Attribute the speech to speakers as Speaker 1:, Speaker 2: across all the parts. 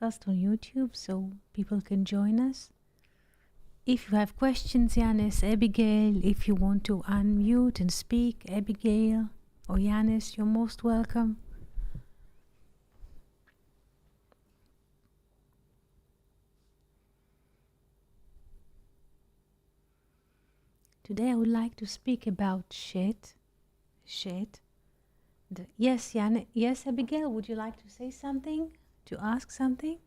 Speaker 1: podcast on YouTube so people can join us. If you have questions, Yanis, Abigail, if you want to unmute and speak, Abigail or Yanis, you're most welcome. Today I would like to speak about Shet. Yes, Yanis. Yes, Abigail, would you like to say something? To ask something?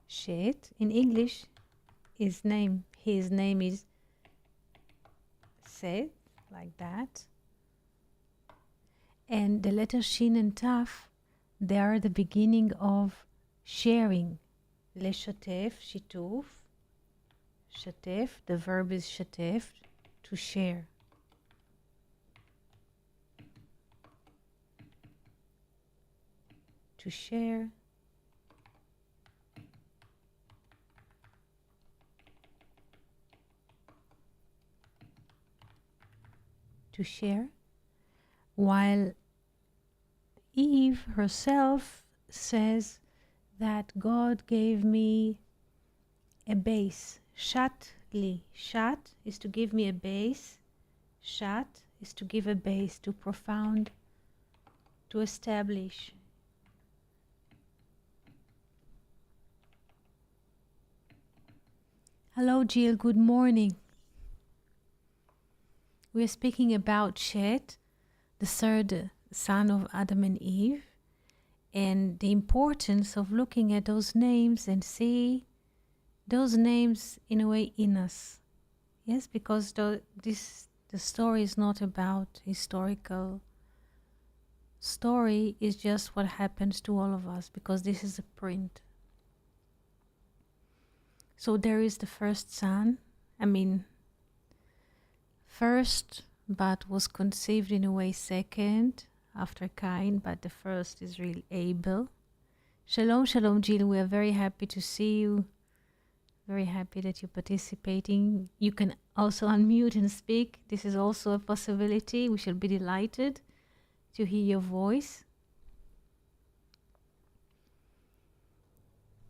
Speaker 1: Shet, in English, his name is Seth, like that. And the letter Shin and Taf, they are the beginning of sharing. Leshatef, shituf. Shatef, the verb is shatef, to share. To share. To share. While Eve herself says that God gave me a base. Shat li. Shat is to give me a base. Shat is to give a base, to profound, to establish. Hello, Jill. Good morning. We are speaking about Shet, the third son of Adam and Eve, and the importance of looking at those names and see those names in a way in us. Yes, because the story is not about historical story, is just what happens to all of us, because this is a print. So there is the first son, first, but was conceived in a way second after Cain, but the first is really Abel. Shalom, shalom, Jill. We are very happy to see you. Very happy that you're participating. You can also unmute and speak. This is also a possibility. We shall be delighted to hear your voice.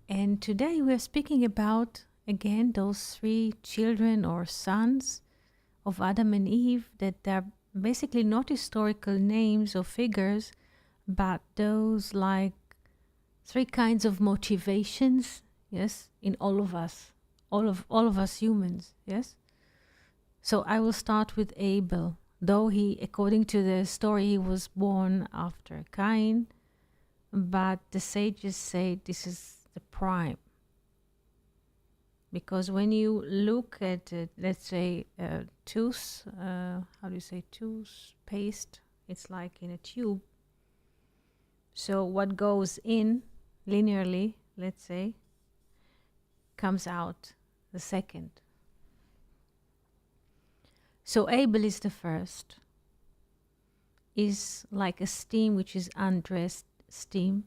Speaker 1: And today we are speaking about, again, those three children or sons of Adam and Eve, that they're basically not historical names or figures, but those like three kinds of motivations, yes, in all of us, all of us humans, yes. So I will start with Abel. Though he, according to the story, he was born after Cain, but the sages say this is the prime. Because when you look at it, let's say tooth, how do you say toothpaste? It's like in a tube. So what goes in linearly, let's say, comes out the second. So Abel is the first. Is like a steam which is undressed steam,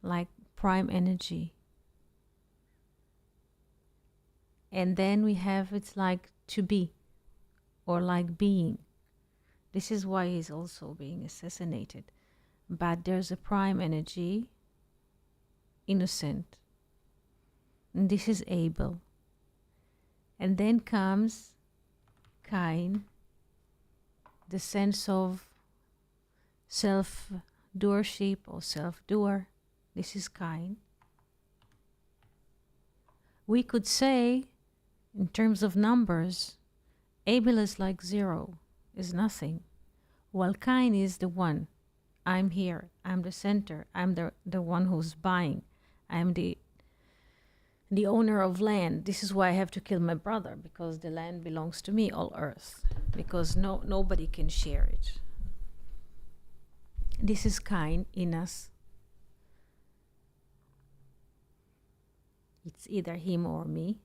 Speaker 1: like prime energy. And then we have, it's like to be, or like being. This is why he's also being assassinated. But there's a prime energy, innocent. And this is Abel. And then comes Cain, the sense of self-doership or self-doer. This is Cain. We could say, in terms of numbers, Abel is like 0, is nothing, while Cain is the one. I'm here, I'm the center, I'm the one who's buying, I'm the owner of land. This is why I have to kill my brother, because the land belongs to me, all earth, because nobody can share it. This is Cain in us. It's either him or me.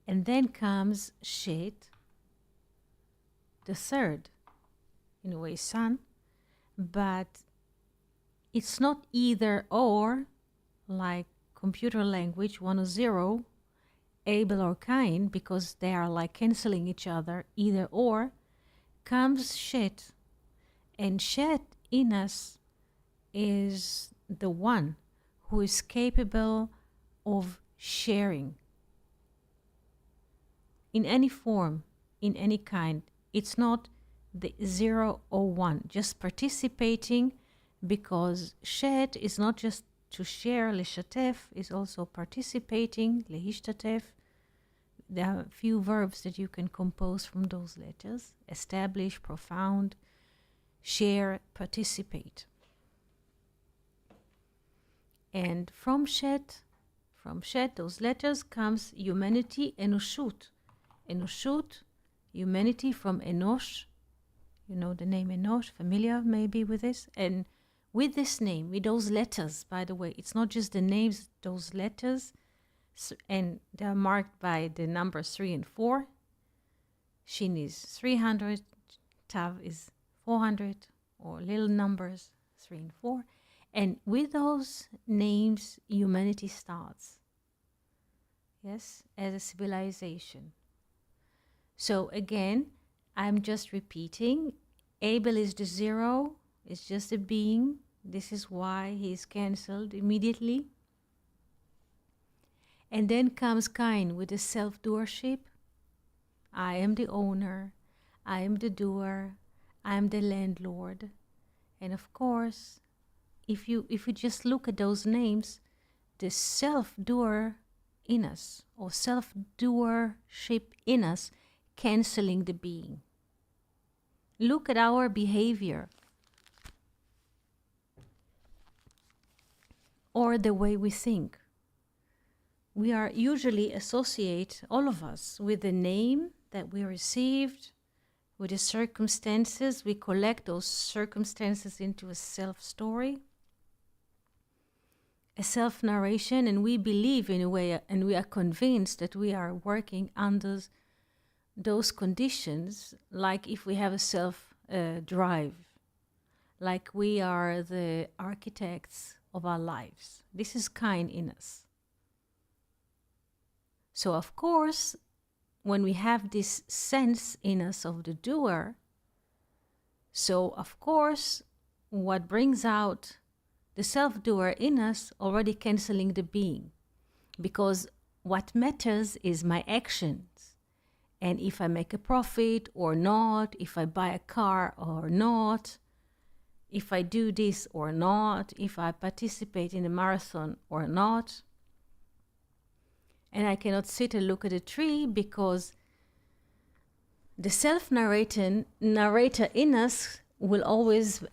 Speaker 1: And then comes Shet, the third, in a way, son, but it's not either or, like computer language, 1 or 0, Abel or Cain, because they are like canceling each other, either or. comes Shet, and Shet in us is the one who is capable of sharing in any form, in any kind. It's not the 0 or 1, just participating, because Shet is not just to share, לשתף, is also participating, להשתתף. There are a few verbs that you can compose from those letters: establish, profound, share, participate. And from Shet, those letters, comes humanity, Enoshut. Enoshut, humanity, from Enosh. You know the name Enosh, familiar maybe with this. And with this name, with those letters, by the way, it's not just the names, those letters, and they're marked by the numbers 3 and 4. Shin is 300, Tav is 400, or little numbers 3 and 4. And with those names, humanity starts. Yes, as a civilization. So again, I'm just repeating. Abel is the 0, it's just a being. This is why he is cancelled immediately. And then comes Cain with the self-doership. I am the owner, I am the doer, I am the landlord. And of course, if you just look at those names, the self-doer in us, or self-doership in us, canceling the being. Look at our behavior, or the way we think. We are usually associate, all of us, with the name that we received, with the circumstances. We collect those circumstances into a self-story, a self-narration, and we believe in a way, and we are convinced that we are working under those conditions, like if we have a self-drive, like we are the architects of our lives. This is Cain in us. So of course, when we have this sense in us of the doer, so of course, what brings out the self-doer in us, already canceling the being. Because what matters is my actions. And if I make a profit or not, if I buy a car or not, if I do this or not, if I participate in a marathon or not. And I cannot sit and look at a tree because the self-narrator in us will always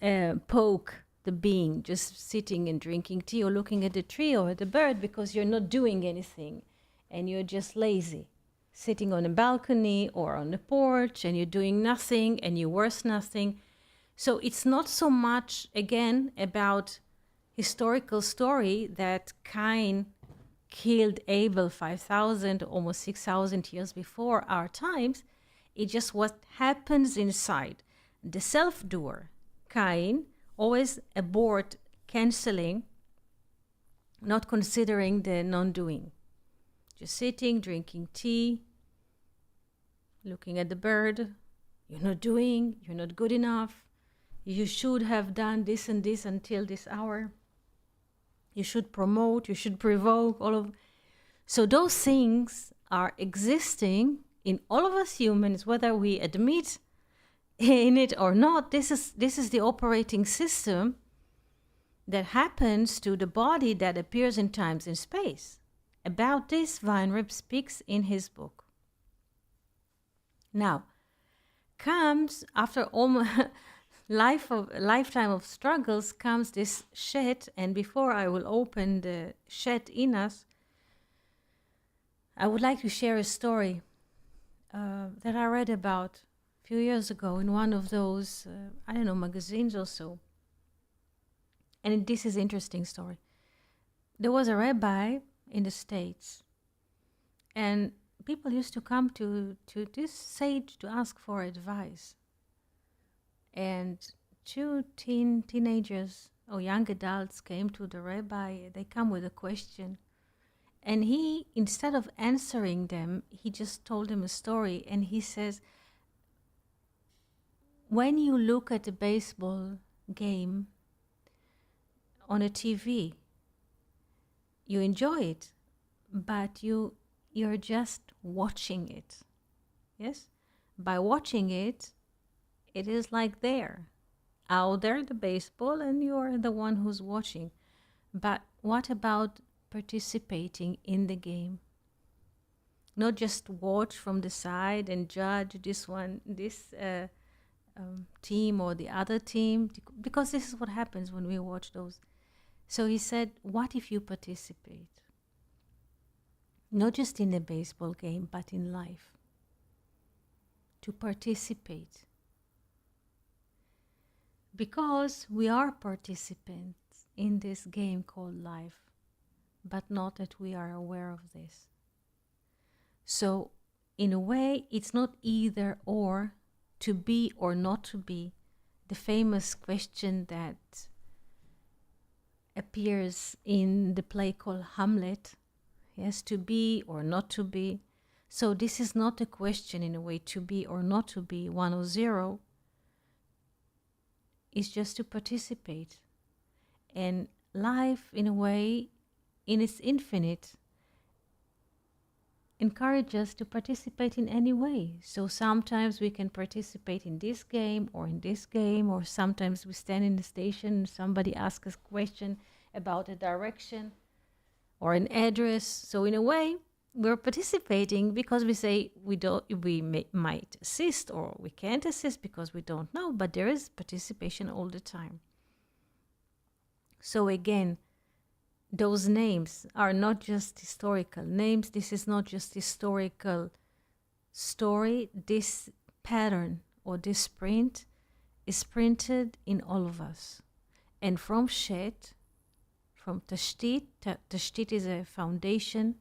Speaker 1: poke the being, just sitting and drinking tea or looking at the tree or at the bird, because you're not doing anything and you're just lazy, sitting on a balcony or on the porch, and you're doing nothing and you're worth nothing. So it's not so much, again, about historical story that Cain killed Abel 5,000, almost 6,000 years before our times. It's just what happens inside. The self-doer, Cain, always abort, canceling, not considering the non-doing. Just sitting, drinking tea, looking at the bird. You're not doing, you're not good enough. You should have done this and this until this hour. You should promote, you should provoke, all of. So those things are existing in all of us humans, whether we admit in it or not. This is the operating system that happens to the body that appears in times and space. About this, Weinreb speaks in his book. Now, comes after almost lifetime of struggles, comes this Shet, and before I will open the Shet in us, I would like to share a story that I read about a few years ago in one of those, magazines or so. And this is an interesting story. There was a rabbi in the States, and people used to come to this sage to ask for advice. And two teenagers or young adults came to the rabbi. They come with a question. And he, instead of answering them, he just told them a story. And he says, when you look at a baseball game on a TV, you enjoy it, but you're just watching it. Yes? By watching it, it is like there. Out there, the baseball, and you're the one who's watching. But what about participating in the game? Not just watch from the side and judge this team or the other team, because this is what happens when we watch those. So he said, what if you participate? Not just in the baseball game, but in life. To participate. Because we are participants in this game called life, but not that we are aware of this. So, in a way, it's not either or, to be or not to be. The famous question that appears in the play called Hamlet, yes, to be or not to be. So this is not a question in a way, to be or not to be, 1 or 0. It's just to participate. And life, in a way, in its infinite, encourage us to participate in any way. So sometimes we can participate in this game, or sometimes we stand in the station and somebody asks us a question about a direction or an address. So in a way, we're participating because we say might assist, or we can't assist because we don't know, but there is participation all the time. So again, those names are not just historical names. This is not just historical story. This pattern or this print is printed in all of us. And from Shet, from Tashtit, Tashtit is a foundation,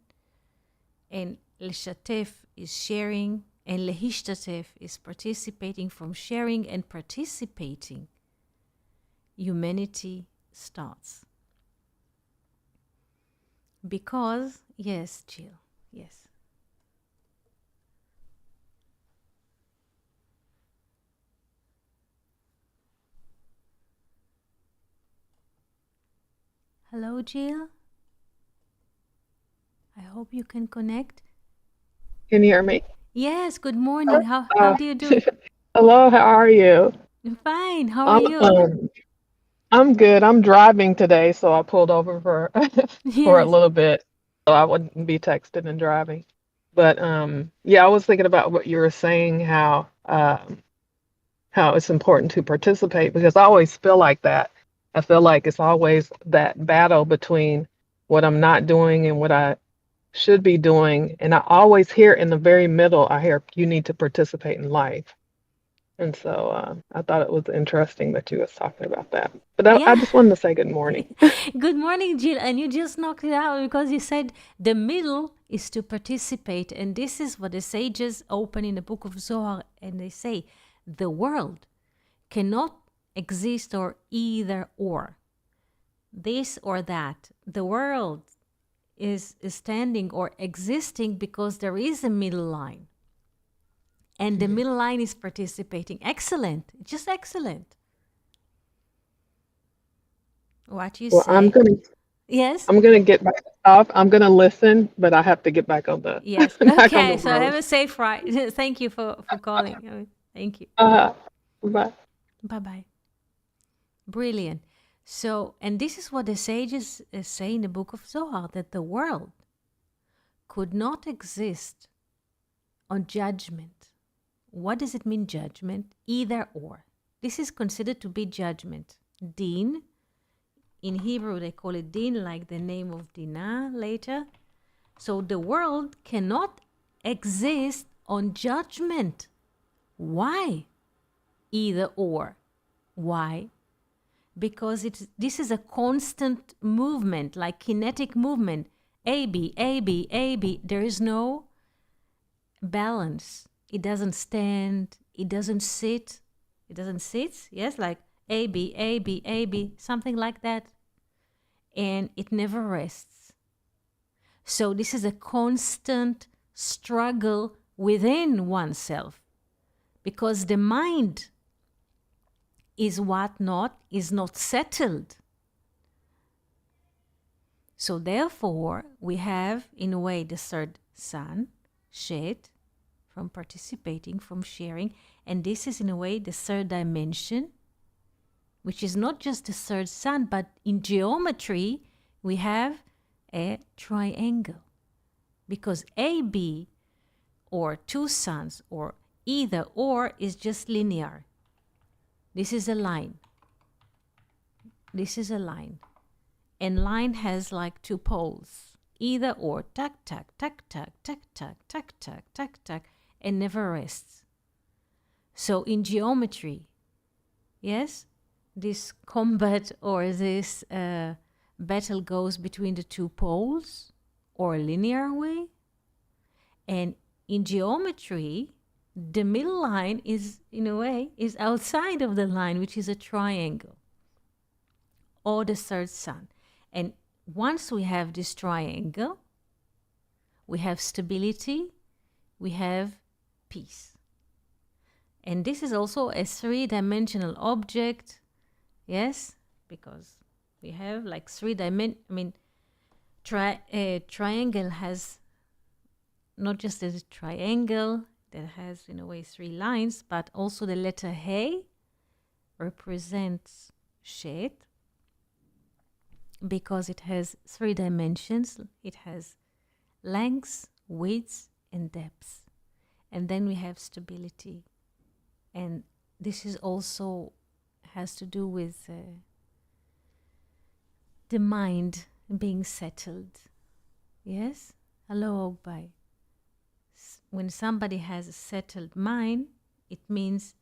Speaker 1: and Leshatef is sharing, and Lehishtatef is participating. From sharing and participating, humanity starts. Because, yes, Jill, yes. Hello, Jill. I hope you can connect.
Speaker 2: Can you hear me?
Speaker 1: Yes, good morning. How do you do?
Speaker 2: Hello, how are you?
Speaker 1: Fine. How are
Speaker 2: I'm
Speaker 1: you?
Speaker 2: um, I'm good. I'm driving today, so I pulled over for for a
Speaker 1: Yes.
Speaker 2: little bit so I wouldn't be texting and driving. But yeah, I was thinking about what you were saying, how it's important to participate because I always feel like that. I feel like it's always that battle between what I'm not doing and what I should be doing. And I always hear in the very middle, I hear you need to participate in life. And so I thought it was interesting that you was talking about that. But I
Speaker 1: Yeah.
Speaker 2: just wanted to say good morning.
Speaker 1: Good morning, Jill. And you just knocked it out because you said the middle is to participate. And this is what the sages open in the book of Zohar. And they say the world cannot exist or either or, this or that. The world is standing or existing because there is a middle line. And the middle line is participating. Excellent. Just excellent. What you
Speaker 2: Well,
Speaker 1: say? Yes?
Speaker 2: I'm gonna get back off. I'm gonna listen, but I have to get back on the
Speaker 1: Yes.
Speaker 2: back on the
Speaker 1: Okay. So have
Speaker 2: road.
Speaker 1: a safe ride. Thank you for calling. Thank you.
Speaker 2: Uh, bye.
Speaker 1: Bye bye. Brilliant. So, and this is what the sages say in the book of Zohar, that the world could not exist on judgment. What does it mean, judgment? Either or. This is considered to be judgment. Din. In Hebrew, they call it din, like the name of Dinah later. So the world cannot exist on judgment. Why? Either or. Why? Because this is a constant movement, like kinetic movement. A, B, A, B, A, B. There is no balance. It doesn't stand. It doesn't sit. It doesn't sit. Yes, like A, B, A, B, A, B, something like that. And it never rests. So this is a constant struggle within oneself, because the mind is not settled. So therefore, we have, in a way, the third sun, Shet, from participating, from sharing. And this is, in a way, the third dimension, which is not just the third sun, but in geometry, we have a triangle. Because AB, or two suns, or either or, is just linear. This is a line. This is a line. And line has like two poles. Either or, tack, tack, tack, tack, tack, tack, tack, tack, tack, tack, and never rests. So in geometry, yes, this combat or this battle goes between the two poles or a linear way. And in geometry, the middle line is, in a way, is outside of the line, which is a triangle or the third sun. And once we have this triangle, we have stability, we have peace. And this is also a three-dimensional object, yes, because we have like triangle has not just a triangle that has, in a way, three lines, but also the letter He represents Shet, because it has three dimensions. It has length, width, and depth. And then we have stability. And this is also has to do with the mind being settled. Yes? Hello, Ogbai. When somebody has a settled mind, it means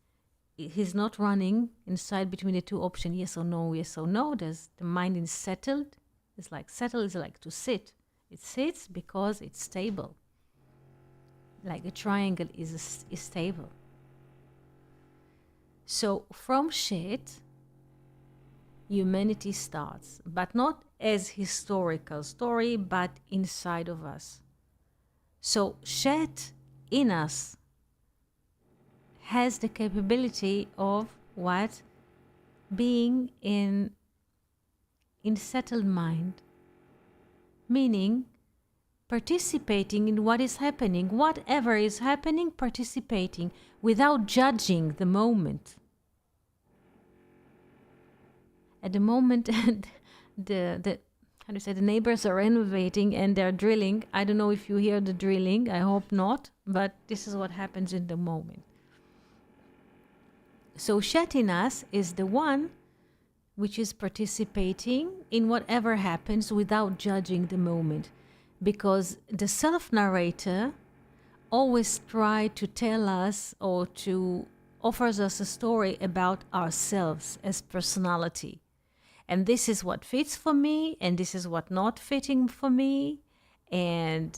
Speaker 1: he's not running inside between the two options, yes or no, yes or no. The mind is settled. It's like settled is like to sit. It sits because it's stable. Like a triangle is stable. So from Shet, humanity starts, but not as historical story, but inside of us. So Shet in us has the capability of what? Being in settled mind, meaning participating in what is happening, whatever is happening, participating without judging the moment. At the moment, the neighbors are renovating and they're drilling. I don't know if you hear the drilling. I hope not, but this is what happens in the moment. So Shet in us is the one which is participating in whatever happens without judging the moment. Because the self-narrator always tries to tell us or to offers us a story about ourselves as personality. And this is what fits for me, and this is what not fitting for me, and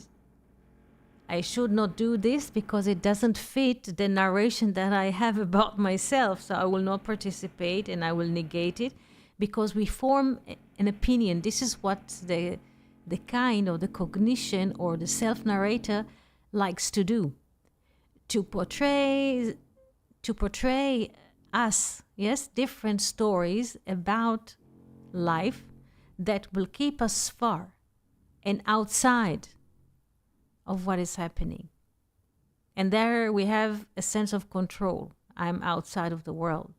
Speaker 1: I should not do this because it doesn't fit the narration that I have about myself, so I will not participate and I will negate it, because we form an opinion. This is what the kind or the cognition or the self-narrator likes to do, to portray us, yes, different stories about life that will keep us far and outside of what is happening. And there we have a sense of control. I'm outside of the world.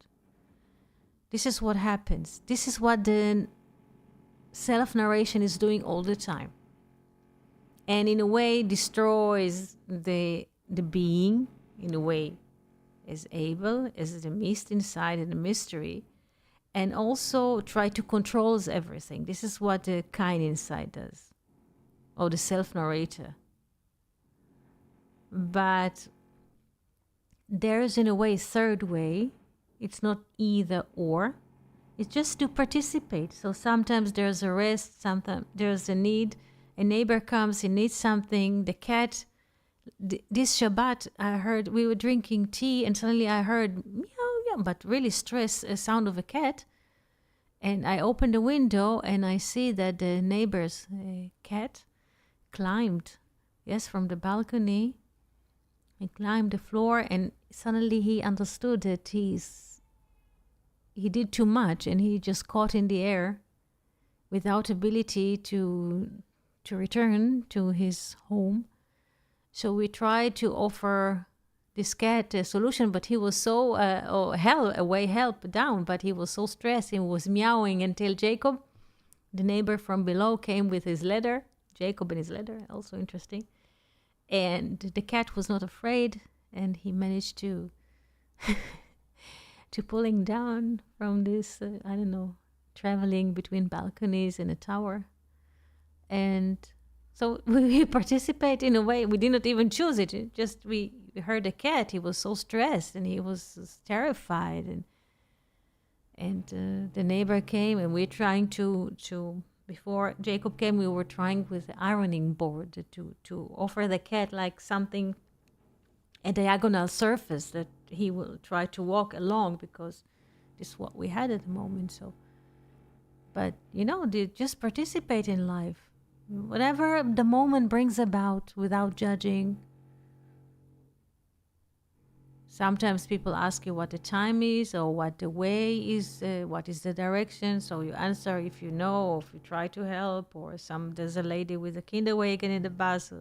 Speaker 1: This is what happens. This is what the self-narration is doing all the time. And in a way destroys the being, in a way as able as the mist inside and the mystery, and also try to control everything. This is what the kind inside does, or the self-narrator. But there is, in a way, third way. It's not either or. It's just to participate. So sometimes there's a rest, sometimes there's a need. A neighbor comes, he needs something. The cat, this Shabbat, I heard, we were drinking tea and suddenly I heard meow, meow, but really stress, a sound of a cat. And I opened the window and I see that the neighbor's cat climbed, yes, from the balcony. He climbed the floor and suddenly he understood that he's he did too much and he just caught in the air without ability to return to his home. So we tried to offer this cat a solution, but he was so help down, but he was so stressed and was meowing until Jacob, the neighbor from below, came with his ladder. Jacob and his ladder, also interesting. And the cat was not afraid, and he managed to to pull him down from this, traveling between balconies in a tower. And so we participate in a way. We did not even choose it. We heard a cat. He was so stressed and he was terrified. And the neighbor came, and we're trying to before Jacob came, we were trying with the ironing board to offer the cat like something, a diagonal surface that he will try to walk along, because this is what we had at the moment. So, but they just participate in life, whatever the moment brings about, without judging. Sometimes people ask you what the time is or what the way is, what is the direction. So you answer if you know, or if you try to help, or there's a lady with a kinderwagen in the bus.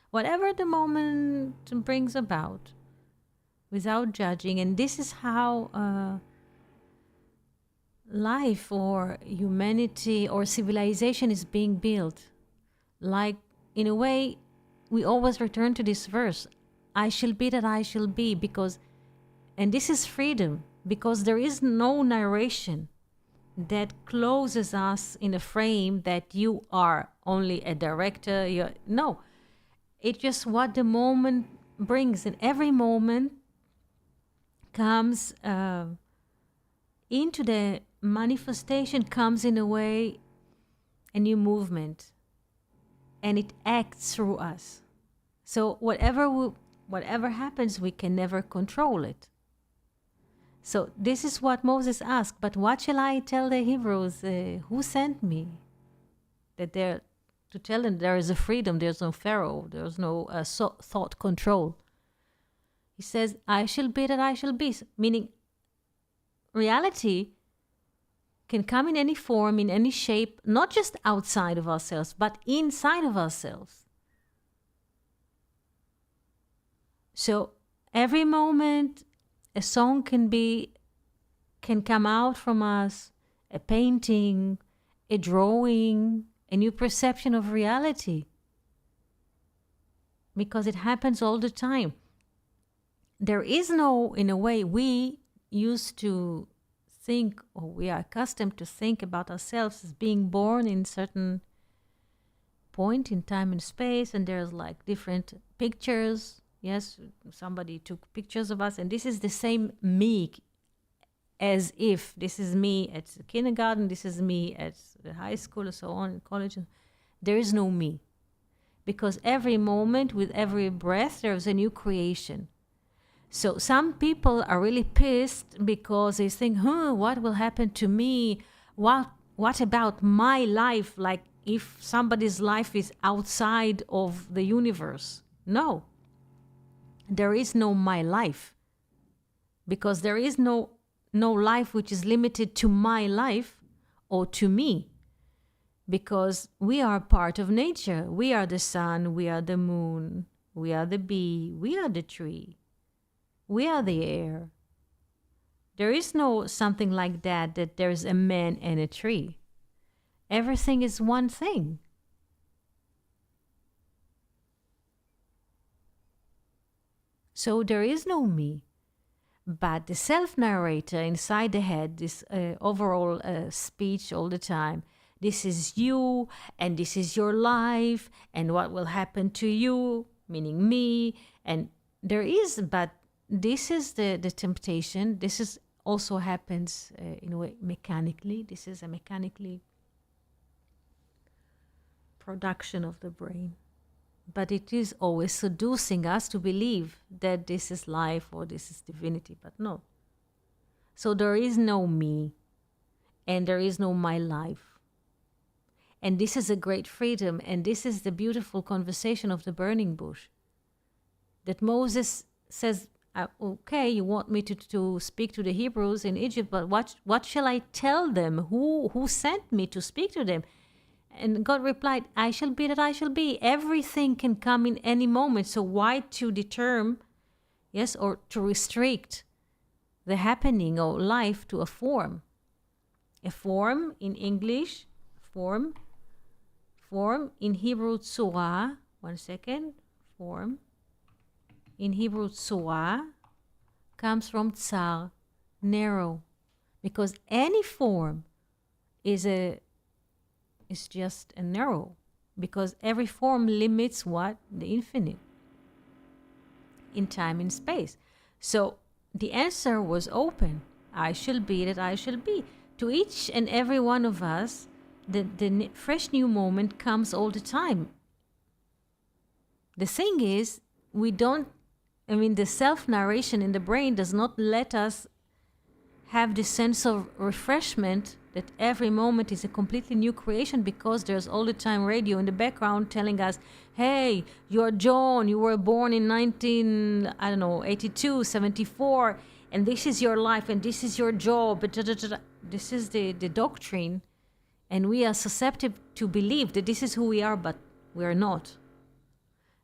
Speaker 1: Whatever the moment brings about, without judging. And this is how life or humanity or civilization is being built. Like, in a way, we always return to this verse, I shall be that I shall be, and this is freedom, because there is no narration that closes us in a frame that you are only a director. No, it's just what the moment brings, and every moment comes into the manifestation, comes in a way, a new movement, and it acts through us. So whatever happens, we can never control it. So this is what Moses asked. But what shall I tell the Hebrews? Who sent me? To tell them there is a freedom. There's no Pharaoh. There's no thought control. He says, I shall be that I shall be. Meaning, reality can come in any form, in any shape, not just outside of ourselves, but inside of ourselves. So every moment, a song can come out from us, a painting, a drawing, a new perception of reality. Because it happens all the time. There is no, in a way, we used to think, or we are accustomed to think about ourselves as being born in certain point in time and space, and there's like different pictures. Yes, somebody took pictures of us, and this is the same me, as if this is me at the kindergarten, this is me at the high school, and so on, in college. There is no me. Because every moment, with every breath, there's a new creation. So some people are really pissed because they think, what will happen to me? What about my life? Like if somebody's life is outside of the universe. No. There is no my life, because there is no life which is limited to my life or to me, because we are part of nature. We are the sun, we are the moon, we are the bee, we are the tree, we are the air. There is no something like that there's a man and a tree. Everything is one thing. So there is no me, but the self-narrator inside the head, this overall speech all the time, this is you, and this is your life, and what will happen to you, meaning me, and there is, but this is the temptation. This is also happens in a way mechanically. This is a mechanically production of the brain. But it is always seducing us to believe that this is life or this is divinity, but no. So there is no me, and there is no my life. And this is a great freedom, and this is the beautiful conversation of the burning bush. That Moses says, okay, you want me to speak to the Hebrews in Egypt, but what shall I tell them? Who sent me to speak to them? And God replied, I shall be that I shall be. Everything can come in any moment. So why to determine, yes, or to restrict the happening of life to a form? A form in English, form in Hebrew, tzura. One second, form. In Hebrew, tzura comes from tsar, narrow, because any form is just a narrow, because every form limits what? The infinite in time and space. So the answer was open. I shall be that I shall be. To each and every one of us, the fresh new moment comes all the time. The thing is, the self-narration in the brain does not let us have this sense of refreshment that every moment is a completely new creation, because there's all the time radio in the background telling us, hey, you're John, you were born in 82, 74, and this is your life, and this is your job. This is the doctrine, and we are susceptible to believe that this is who we are, but we are not.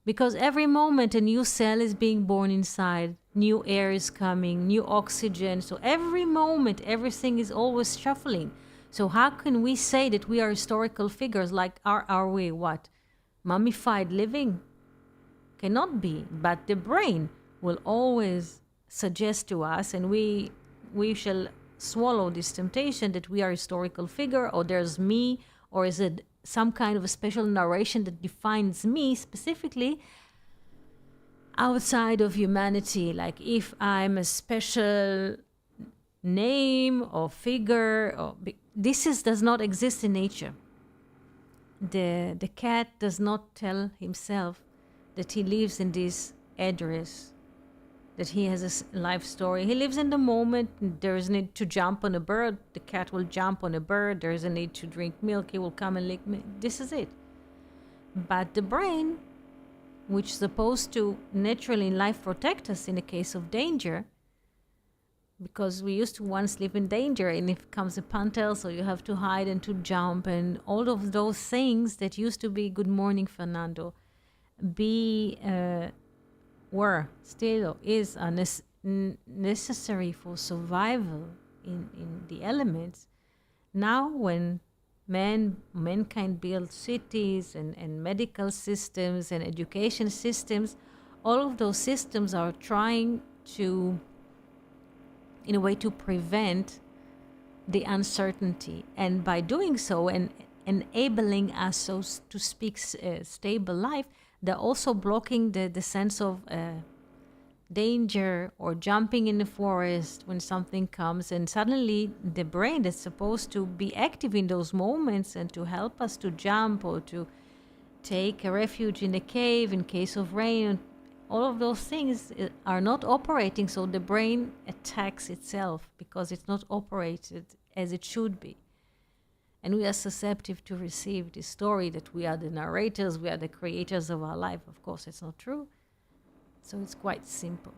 Speaker 1: Because every moment a new cell is being born inside, new air is coming, new oxygen. So every moment, everything is always shuffling. So how can we say that we are historical figures? Like, are we what? Mummified living? Cannot be. But the brain will always suggest to us, and we shall swallow this temptation that we are a historical figure, or there's me, or is it some kind of a special narration that defines me specifically outside of humanity. Like, if I'm a special name or figure, does not exist in nature. The cat does not tell himself that he lives in this address, that he has a life story. He lives in the moment. There is a need to jump on a bird. The cat will jump on a bird. There is a need to drink milk. He will come and lick me. This is it. But the brain, which is supposed to naturally in life protect us in the case of danger, because we used to once live in danger, and if comes a panther, so you have to hide and to jump, and all of those things that used to be, good morning, Fernando, were still is necessary for survival in the elements. Now when mankind builds cities and medical systems and education systems, all of those systems are trying to, in a way, to prevent the uncertainty, and by doing so and enabling us, so to speak, stable life, they're also blocking the sense of danger or jumping in the forest when something comes. And suddenly the brain that's supposed to be active in those moments and to help us to jump or to take a refuge in a cave in case of rain, all of those things are not operating. So the brain attacks itself because it's not operated as it should be. And we are susceptible to receive the story that we are the narrators, we are the creators of our life. Of course, it's not true. So it's quite simple.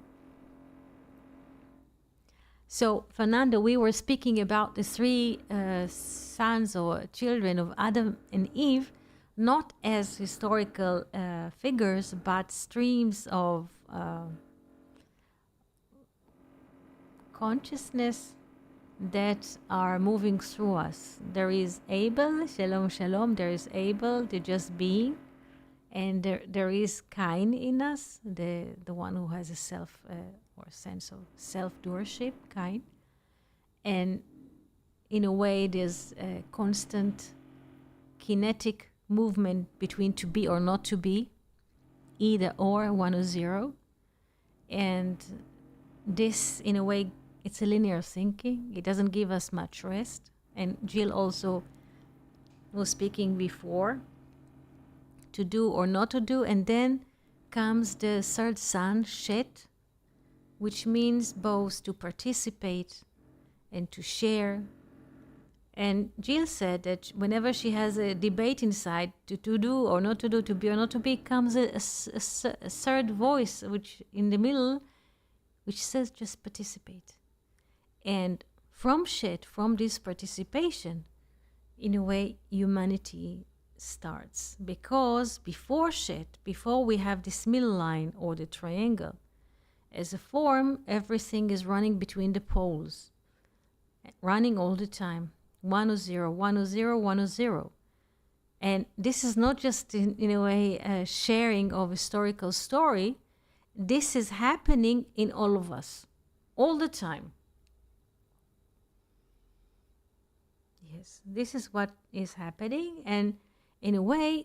Speaker 1: So, Fernando, we were speaking about the three sons or children of Adam and Eve, not as historical figures, but streams of consciousness that are moving through us. There is Abel, Shalom, Shalom. There is Abel, the just being, and there is Cain in us, the one who has a self or sense of self-doership, Cain. And in a way, there's a constant kinetic movement between to be or not to be, either or, 1 or 0. And this, in a way, it's a linear thinking. It doesn't give us much rest. And Jill also was speaking before, to do or not to do. And then comes the third son, Shet, which means both to participate and to share. And Jill said that whenever she has a debate inside, to do or not to do, to be or not to be, comes a third voice, which in the middle, which says just participate. And from Shet, from this participation, in a way, humanity starts. Because before Shet, before we have this middle line or the triangle, as a form, everything is running between the poles, running all the time. 100, 100, 100. And this is not just, in a way, a sharing of historical story. This is happening in all of us, all the time. Yes, this is what is happening. And in a way,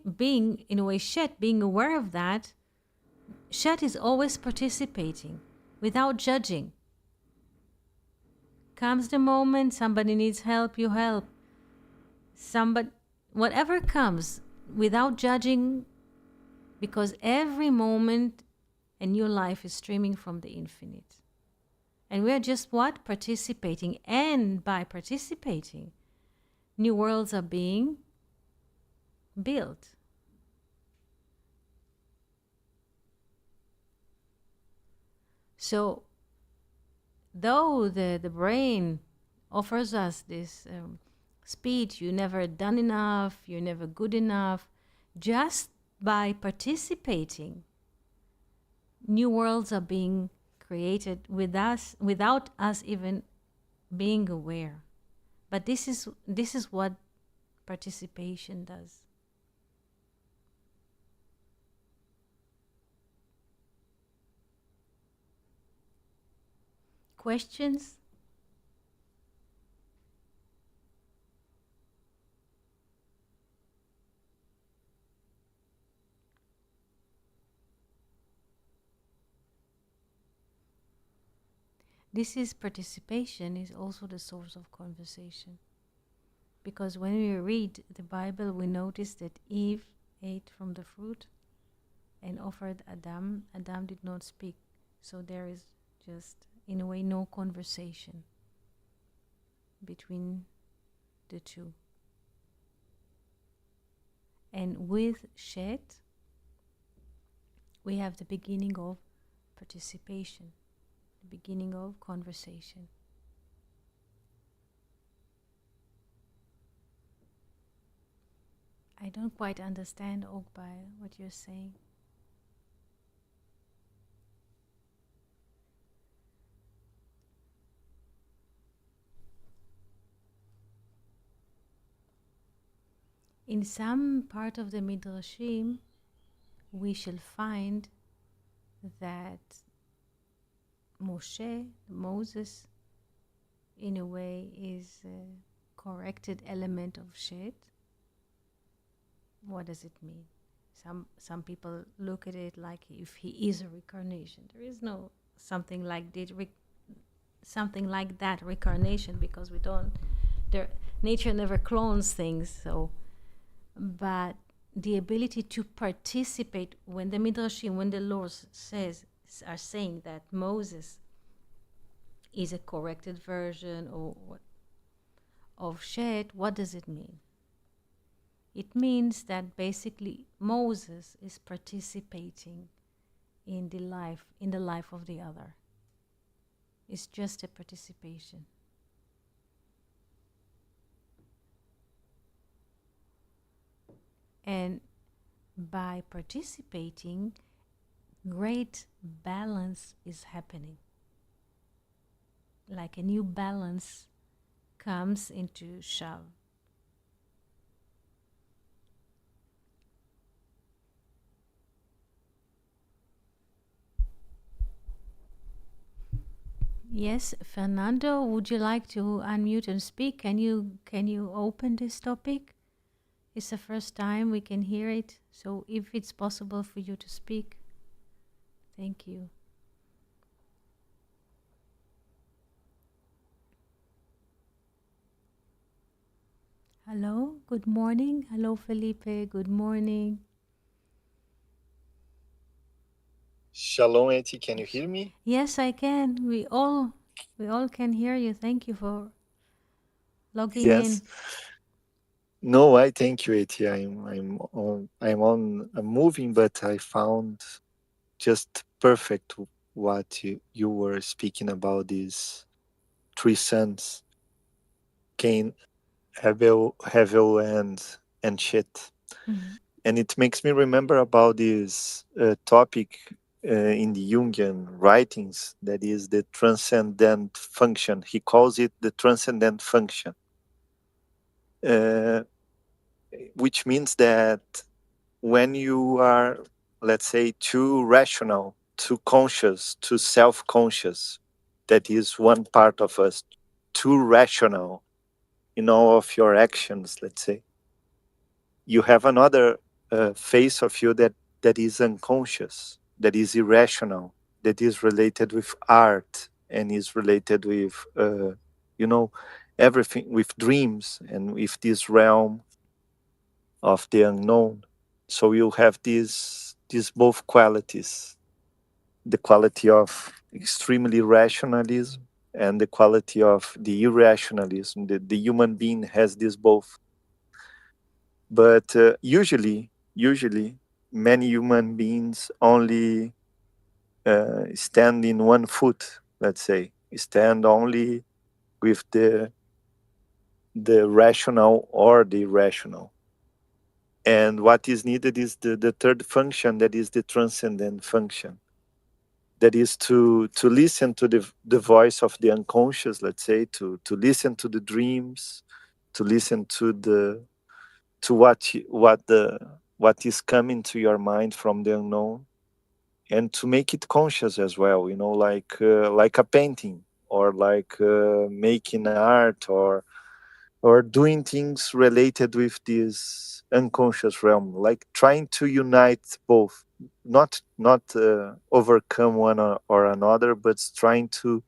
Speaker 1: Shet, being aware of that, Shet is always participating without judging. Comes the moment, somebody needs help, you help. Whatever comes, without judging, because every moment a new life is streaming from the infinite. And we are just what? Participating. And by participating, new worlds are being built. So, though the brain offers us this speech, you're never done enough, you're never good enough, just by participating, new worlds are being created with us, without us even being aware. But this is what participation does. Questions? This is participation is also the source of conversation. Because when we read the Bible, we notice that Eve ate from the fruit and offered Adam. Adam did not speak. So there is just, in a way, no conversation between the two. And with Shet, we have the beginning of participation, the beginning of conversation. I don't quite understand, Ogbay, what you're saying. In some part of the Midrashim, we shall find that Moses, in a way, is a corrected element of Shet. What does it mean? Some people look at it like if he is a reincarnation. There is no something like that reincarnation, because we don't. Nature never clones things. So, but the ability to participate, when the Midrashim, when the Lord are saying that Moses is a corrected version of Shet, what does it mean? It means that basically Moses is participating in the life of the other. It's just a participation. And by participating, great balance is happening. Like a new balance comes into Shav. Yes, Fernando, would you like to unmute and speak? Can you open this topic? It's the first time we can hear it, so if it's possible for you to speak, thank you. Hello, good morning. Hello, Felipe, good morning.
Speaker 3: Shalom, Eti, can you hear me?
Speaker 1: Yes, I can. We all can hear you. Thank you for logging in.
Speaker 3: No, I thank you, Eti. I'm moving, but I found just perfect what you were speaking about, these three sons, Cain, Hevel, and Shet.
Speaker 1: Mhm.
Speaker 3: And it makes me remember about this topic in the Jungian writings, that is the transcendent function. He calls it the transcendent function, uh, which means that when you are, let's say, too rational, too conscious, too self-conscious, that is one part of us, too rational in all of your actions, let's say, you have another face of you that is unconscious, that is irrational, that is related with art and is related with you know everything, with dreams and with this realm of the unknown. So you have these both qualities, the quality of extremely rationalism and the quality of the irrationalism. The human being has this both. But usually, many human beings only stand in one foot. Let's say stand only with the rational or the irrational. And what is needed is the third function, that is the transcendent function. That is to listen to the voice of the unconscious. Let's say to listen to the dreams, to listen to what is coming to your mind from the unknown, and to make it conscious as well, like a painting, or like making art, or doing things related with this unconscious realm, like trying to unite both, not overcome one or another, but trying to,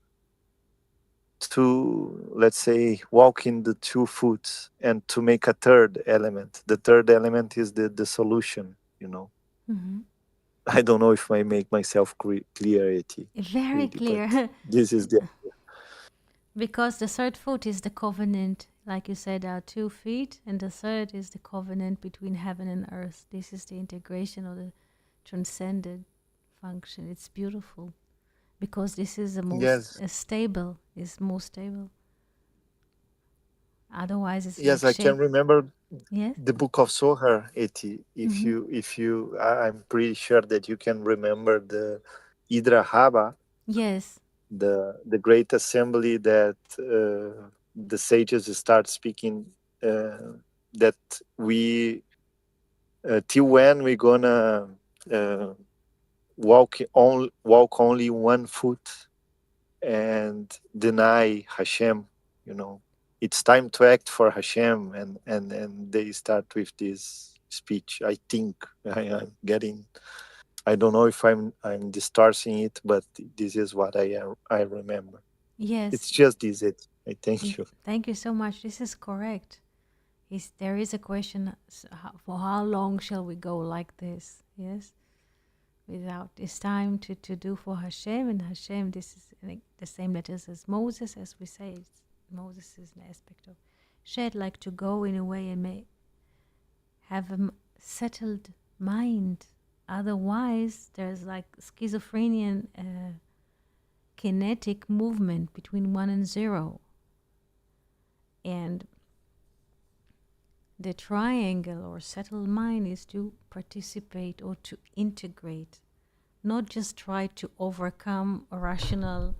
Speaker 3: let's say, walk in the 2 foot and to make a third element. The third element is the solution.
Speaker 1: Mhm.
Speaker 3: I don't know if I make myself clear, Eti,
Speaker 1: Very
Speaker 3: really, but
Speaker 1: clear.
Speaker 3: this is the
Speaker 1: Because the third foot is the covenant, like you said, our 2 feet, and the third is the covenant between heaven and earth. This is the integration of the transcended function. It's beautiful because this is the most
Speaker 3: yes,
Speaker 1: stable, is most stable. Otherwise, it's
Speaker 3: yes.
Speaker 1: like
Speaker 3: I can
Speaker 1: shape.
Speaker 3: remember
Speaker 1: Yes.
Speaker 3: the book of Sohar, Eti.
Speaker 1: Mm-hmm.
Speaker 3: I'm pretty sure that you can remember the Idra Haba,
Speaker 1: Yes.
Speaker 3: the great assembly that the sages start speaking, that we till when we gonna uh, walk only 1 foot and deny Hashem. It's time to act for Hashem, and they start with this speech. I think I'm getting. I don't know if I'm distorting it, but this is what I remember.
Speaker 1: Yes.
Speaker 3: It's just this. I thank you.
Speaker 1: Thank you so much. This is correct. There is a question for how long shall we go like this? Yes. Without it's time to do for Hashem, and Hashem, this is like the same letters as Moses, as we say. Moses is an aspect of Shed, like to go in a way and have a settled mind. Otherwise, there's like schizophrenia and kinetic movement between 1 and 0. And the triangle or settled mind is to participate or to integrate, not just try to overcome a rational,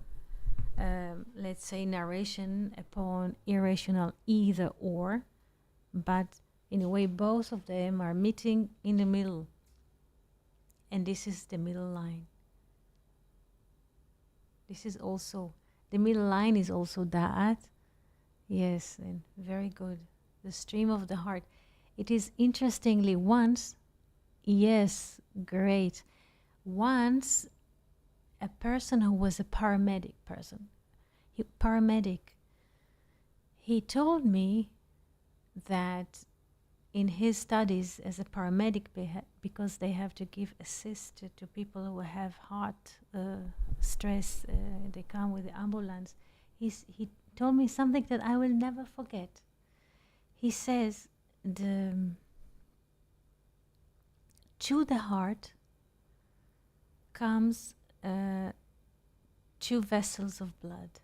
Speaker 1: let's say, narration upon irrational either or, but in a way both of them are meeting in the middle. And this is the middle line. This is also, the middle line is also Da'at. Yes, and very good. The stream of the heart. It is interestingly once, yes, great. Once a person who was a paramedic person, he told me that in his studies as a paramedic, because they have to give assist to people who have heart stress, they come with the ambulance. He told me something that I will never forget. He says, to the heart comes 2 vessels of blood.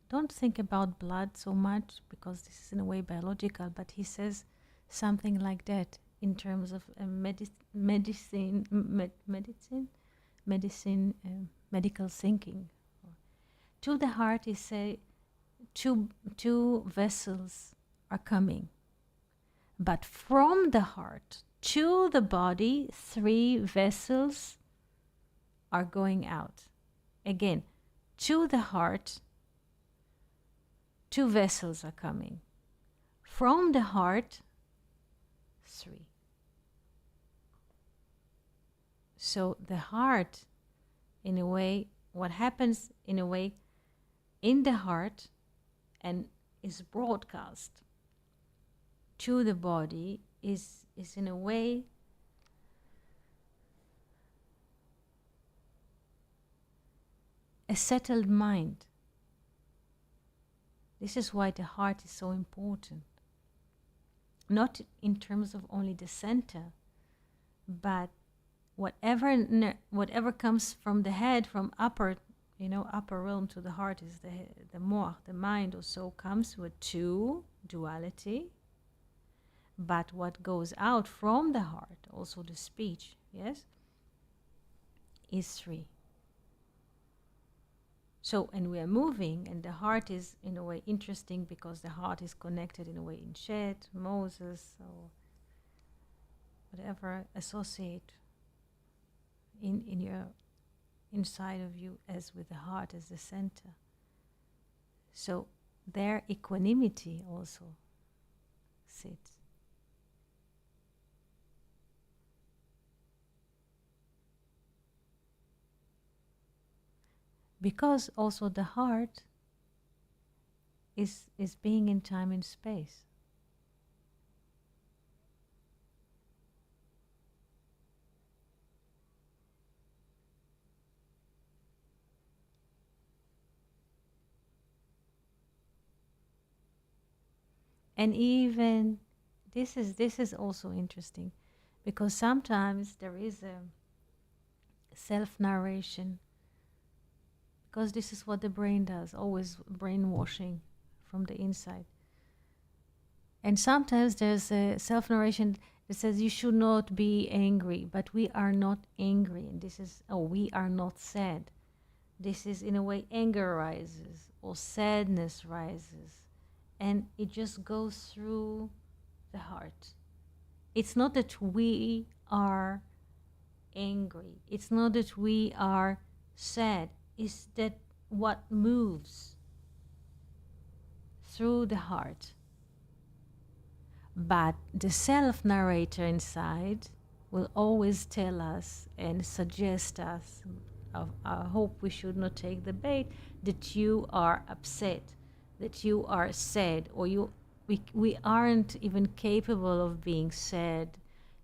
Speaker 1: Don't think about blood so much because this is in a way biological, but he says something like that in terms of medical thinking. To the heart, he say, two vessels are coming, but from the heart to the body, 3 vessels are going out. Again, to the heart, 2 vessels are coming. From the heart, 3. So the heart, in a way, what happens in a way in the heart and is broadcast to the body is in a way a settled mind. This is why the heart is so important. Not in terms of only the center, but whatever comes from the head, from upper realm to the heart is the moach, the mind also comes with 2 duality. But what goes out from the heart, also the speech, yes, is 3. So, and we are moving, and the heart is in a way interesting because the heart is connected in a way in Shet, Moses, or whatever associate in your inside of you as with the heart as the center. So their equanimity also sits. Because also the heart is being in time and space. And even this is also interesting, because sometimes there is a self-narration, because this is what the brain does, always brainwashing from the inside. And sometimes there's a self-narration that says you should not be angry, but we are not angry, and this is, we are not sad. This is in a way anger rises or sadness rises, and it just goes through the heart. It's not that we are angry, it's not that we are sad, it's that what moves through the heart. But the self-narrator inside will always tell us and suggest us, I hope we should not take the bait, that you are upset, that you are sad, or we aren't even capable of being sad.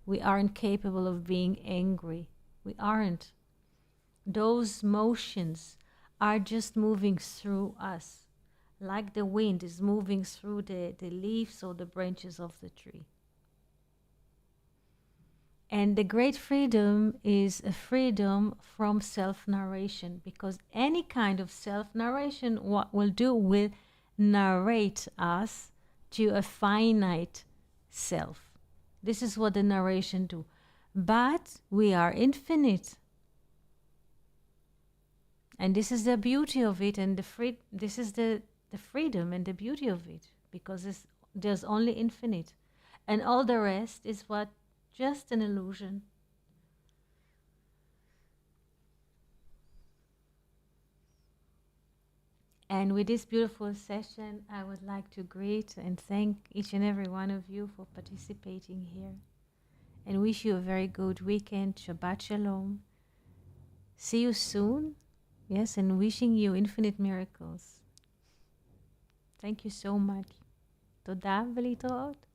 Speaker 1: We aren't capable of being angry. We aren't. Those motions are just moving through us, like the wind is moving through the leaves or the branches of the tree. And the great freedom is a freedom from self-narration, because any kind of self-narration, what will do will narrate us to a finite self. This is what the narration do. But we are infinite. And this is the beauty of it, and this is the freedom and the beauty of it, because there's only infinite. And all the rest is what? Just an illusion. And with this beautiful session, I would like to greet and thank each and every one of you for participating here, and wish you a very good weekend. Shabbat Shalom. See you soon. Yes, and wishing you infinite miracles. Thank you so much. תודה ולהתראות.